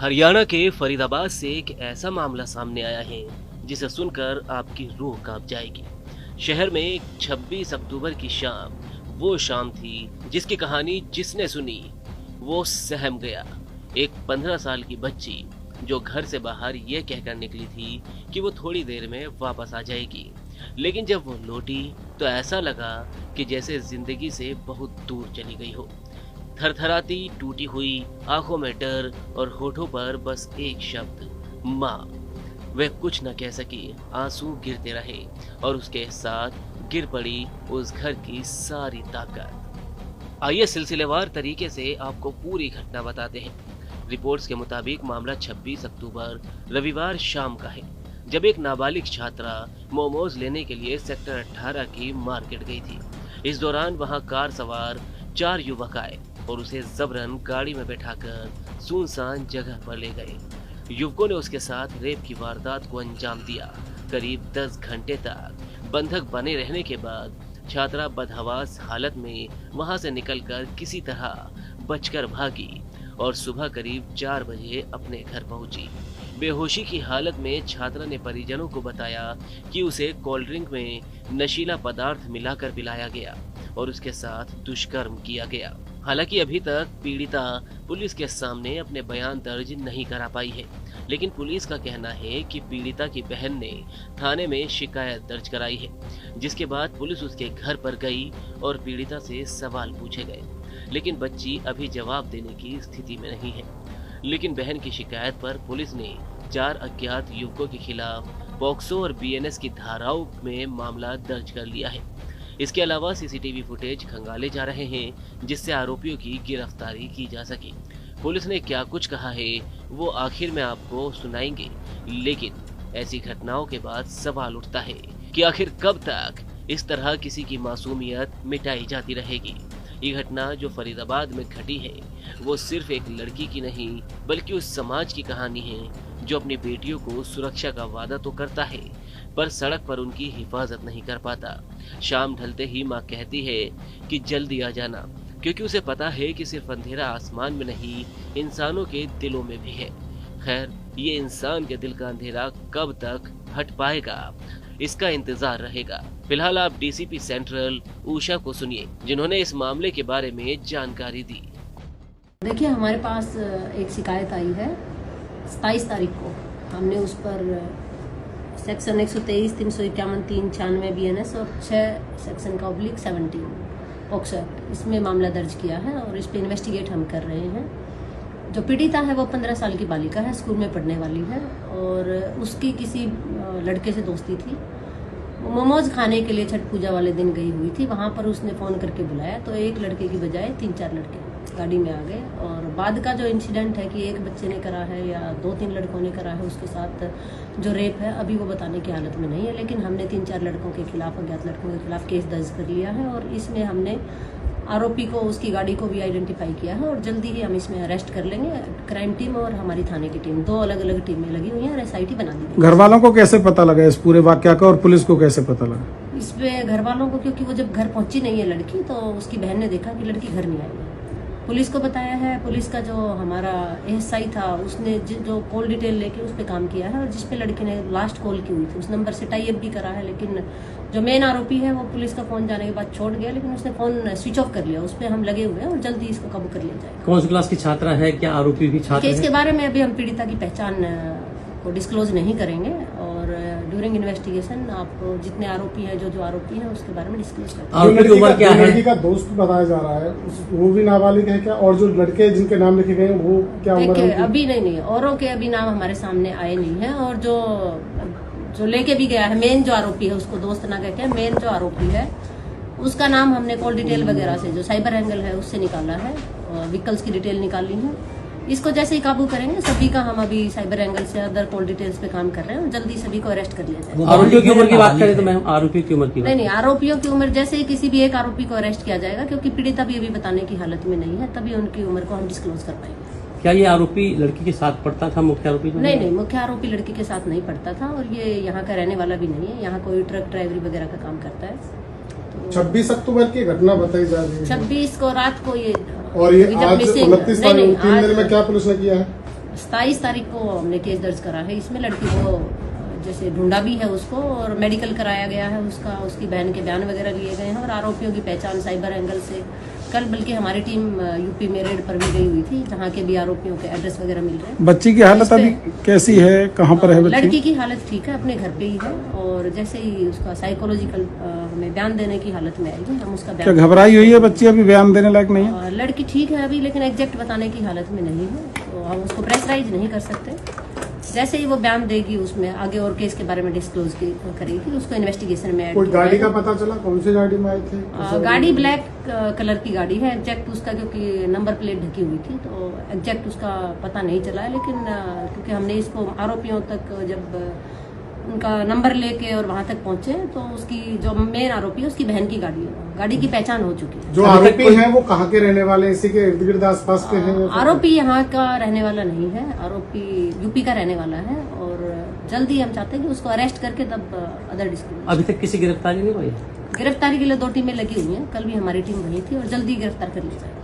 हरियाणा के फरीदाबाद से एक ऐसा मामला सामने आया है जिसे सुनकर आपकी रूह कांप जाएगी। शहर में 26 अक्टूबर की शाम वो शाम थी जिसकी कहानी जिसने सुनी वो सहम गया। एक 15 साल की बच्ची जो घर से बाहर ये कहकर निकली थी कि वो थोड़ी देर में वापस आ जाएगी, लेकिन जब वो लौटी तो ऐसा लगा कि जैसे जिंदगी से बहुत दूर चली गई हो। थरथराती टूटी हुई आंखों में डर और होठों पर बस एक शब्द, माँ। वह कुछ न कह सकी, आंसू गिरते रहे और उसके साथ गिर पड़ी उस घर की सारी ताकत। आइए सिलसिलेवार तरीके से आपको पूरी घटना बताते हैं। रिपोर्ट्स के मुताबिक मामला 26 अक्टूबर रविवार शाम का है, जब एक नाबालिग छात्रा मोमोज लेने के लिए सेक्टर 18 की मार्केट गई थी। इस दौरान वहां कार सवार 4 युवक आए और उसे जबरन गाड़ी में बैठाकर सुनसान जगह पर ले गए। युवकों ने उसके साथ रेप की वारदात को अंजाम दिया। करीब 10 घंटे तक बंधक बने रहने के बाद छात्रा बदहवास हालत में वहां से निकलकर किसी तरह बचकर भागी और सुबह करीब 4 बजे अपने घर पहुंची। बेहोशी की हालत में छात्रा ने परिजनों को बताया कि उसे कोल्ड ड्रिंक में नशीला पदार्थ मिलाकर पिलाया गया और उसके साथ दुष्कर्म किया गया। हालांकि अभी तक पीड़िता पुलिस के सामने अपने बयान दर्ज नहीं करा पाई है, लेकिन पुलिस का कहना है कि पीड़िता की बहन ने थाने में शिकायत दर्ज कराई है, जिसके बाद पुलिस उसके घर पर गई और पीड़िता से सवाल पूछे गए, लेकिन बच्ची अभी जवाब देने की स्थिति में नहीं है। लेकिन बहन की शिकायत पर पुलिस ने 4 अज्ञात युवकों के खिलाफ पॉक्सो और बीएनएस की धाराओं में मामला दर्ज कर लिया है। इसके अलावा सीसीटीवी फुटेज खंगाले जा रहे हैं, जिससे आरोपियों की गिरफ्तारी की जा सके। पुलिस ने क्या कुछ कहा है वो आखिर में आपको सुनाएंगे, लेकिन ऐसी घटनाओं के बाद सवाल उठता है कि आखिर कब तक इस तरह किसी की मासूमियत मिटाई जाती रहेगी। ये घटना जो फरीदाबाद में घटी है वो सिर्फ एक लड़की की नहीं बल्कि उस समाज की कहानी है जो अपनी बेटियों को सुरक्षा का वादा तो करता है पर सड़क पर उनकी हिफाजत नहीं कर पाता। शाम ढलते ही माँ कहती है कि जल्दी आ जाना, क्योंकि उसे पता है कि सिर्फ अंधेरा आसमान में नहीं इंसानों के दिलों में भी है। खैर, ये इंसान के दिल का अंधेरा कब तक हट पाएगा इसका इंतजार रहेगा। फिलहाल आप डीसीपी सेंट्रल उषा को सुनिए, जिन्होंने इस मामले के बारे में जानकारी दी। देखिए, हमारे पास एक शिकायत आई है 27 तारीख को। हमने उस पर सेक्शन 123, 351, 396 बीएनएस और 6 सेक्शन का /17 पॉक्सो एक्ट इसमें मामला दर्ज किया है और इस पे इन्वेस्टिगेट हम कर रहे हैं। जो पीड़िता है वो 15 साल की बालिका है, स्कूल में पढ़ने वाली है और उसकी किसी लड़के से दोस्ती थी। मोमोज खाने के लिए छठ पूजा वाले दिन गई हुई थी। वहां पर उसने फोन करके बुलाया तो एक लड़के की बजाय 3-4 लड़के गाड़ी में आ गए और बाद का जो इंसिडेंट है कि एक बच्चे ने करा है या 2-3 लड़कों ने करा है उसके साथ जो रेप है, अभी वो बताने की हालत में नहीं है। लेकिन हमने 3-4 लड़कों के खिलाफ, अज्ञात लड़कों के खिलाफ केस दर्ज कर लिया है और इसमें हमने आरोपी को, उसकी गाड़ी को भी आइडेंटिफाई किया है और जल्दी ही हम इसमें अरेस्ट कर लेंगे। क्राइम टीम और हमारी थाने की टीम 2 अलग-अलग टीमें लगी हुई हैं और एसआईटी बना दी गई। घर वालों को कैसे पता लगा इस पूरे वाकया का और पुलिस को कैसे पता लगा? इस पे घर वालों को, क्योंकि वो जब घर पहुंची नहीं है लड़की तो उसकी बहन ने देखा कि लड़की घर नहीं आई है। पुलिस को बताया है। पुलिस का जो हमारा एएसआई था उसने जो कॉल डिटेल लेके उस पर काम किया है और जिस पे लड़की ने लास्ट कॉल की हुई थी उस नंबर से टाई अप भी करा है। लेकिन जो मेन आरोपी है वो पुलिस का फोन जाने के बाद छोड़ गया, लेकिन उसने फोन स्विच ऑफ कर लिया। उस पर हम लगे हुए हैं और जल्दी इसको काबू कर लिया जाएगा। कौन सी क्लास की छात्रा है? क्या आरोपी भी छात्र है? इसके बारे में अभी हम पीड़िता की पहचान को डिस्क्लोज नहीं करेंगे और ड्यूरिंग इन्वेस्टिगेशन आप जितने आरोपी हैं, जो आरोपी हैं उसके बारे में डिस्क्लोज करेंगे। आरोपी की उम्र क्या है? लड़की का दोस्त बताया जा रहा है, वो भी नाबालिग है क्या? और जो लड़के जिनके नाम लिखे गए वो क्या उम्र है? अभी नहीं, औरों के अभी नाम हमारे सामने आए नहीं है और जो लेके भी गया है, मेन जो आरोपी है उसको दोस्त ना कहते हैं, मेन जो आरोपी है उसका नाम हमने कॉल डिटेल वगैरह से, जो साइबर एंगल है उससे निकाला है और व्हीकल्स की डिटेल निकाली है। इसको जैसे ही काबू करेंगे सभी का हम अभी साइबर एंगल से अदर कॉल डिटेल्स पे काम कर रहे हैं और जल्दी सभी को अरेस्ट कर लिया जाएगा। आरोपियों की उम्र की बात करें तो मैम, आरोपियों की उम्र की नहीं, आरोपियों की उम्र जैसे ही किसी भी एक आरोपी को अरेस्ट किया जाएगा, क्योंकि पीड़िता भी अभी बताने की हालत में नहीं है, तभी उनकी उम्र को हम डिस्क्लोज कर पाएंगे। क्या ये आरोपी लड़की के साथ पढ़ता था? मुख्य आरोपी नहीं, मुख्य आरोपी लड़की के साथ नहीं पढ़ता था और ये यहाँ का रहने वाला भी नहीं है। यहाँ कोई ट्रक ड्राइवरी वगैरह का काम करता है। 26 अक्टूबर की घटना बताई जा रही है। 26 को रात को ये और ये आज 29 तारीख 3 दिन में क्या पुलिस ने किया है? 27 तारीख को हमने केस दर्ज करा है। इसमें लड़की को जैसे ढूंढा भी है उसको और मेडिकल कराया गया है उसका, उसकी बहन के बयान वगैरह लिए गए हैं और आरोपियों की पहचान साइबर एंगल से कल बल्कि हमारी टीम यूपी में रेड पर भी गई हुई थी, जहाँ के भी आरोपियों के एड्रेस वगैरह मिल रहे हैं। बच्ची की हालत अभी कैसी है, कहाँ पर है बच्ची? लड़की की हालत ठीक है, अपने घर पे ही है और जैसे ही उसका साइकोलॉजिकल हमें बयान देने की हालत में आएगी हम उसका क्या बयान। घबराई हुई है बच्ची, अभी बयान देने लायक नहीं है? लड़की ठीक है अभी, लेकिन एग्जैक्ट बताने की हालत में नहीं है, तो हम उसको प्रेशराइज नहीं कर सकते। जैसे ही वो बयान देगी उसमें आगे और केस के बारे में डिस्क्लोज करेगी, उसको इन्वेस्टिगेशन में ऐड कोई किया गाड़ी है। का पता चला, कौन सी गाड़ी में आए थे? गाड़ी ब्लैक कलर की गाड़ी है एग्जैक्ट उसका, क्योंकि नंबर प्लेट ढकी हुई थी तो एग्जैक्ट उसका पता नहीं चला है, लेकिन क्योंकि हमने इसको आरोपियों तक जब उनका नंबर लेके और वहां तक पहुंचे तो उसकी जो मेन आरोपी है उसकी बहन की गाड़ी है, गाड़ी की पहचान हो चुकी है। जो आरोपी हैं वो कहाँ के रहने वाले हैं, इसी के इर्द गिर्द आसपास के हैं? आरोपी यहाँ का रहने वाला नहीं है, आरोपी यूपी का रहने वाला है और जल्दी हम चाहते हैं कि उसको अरेस्ट करके तब अदर डिस्क्लोज। अभी तक किसी गिरफ्तारी नहीं हुई? गिरफ्तारी के लिए 2 टीमें लगी हुई हैं, कल भी हमारी टीम वही थी और जल्दी गिरफ्तार कर ली जाएगी।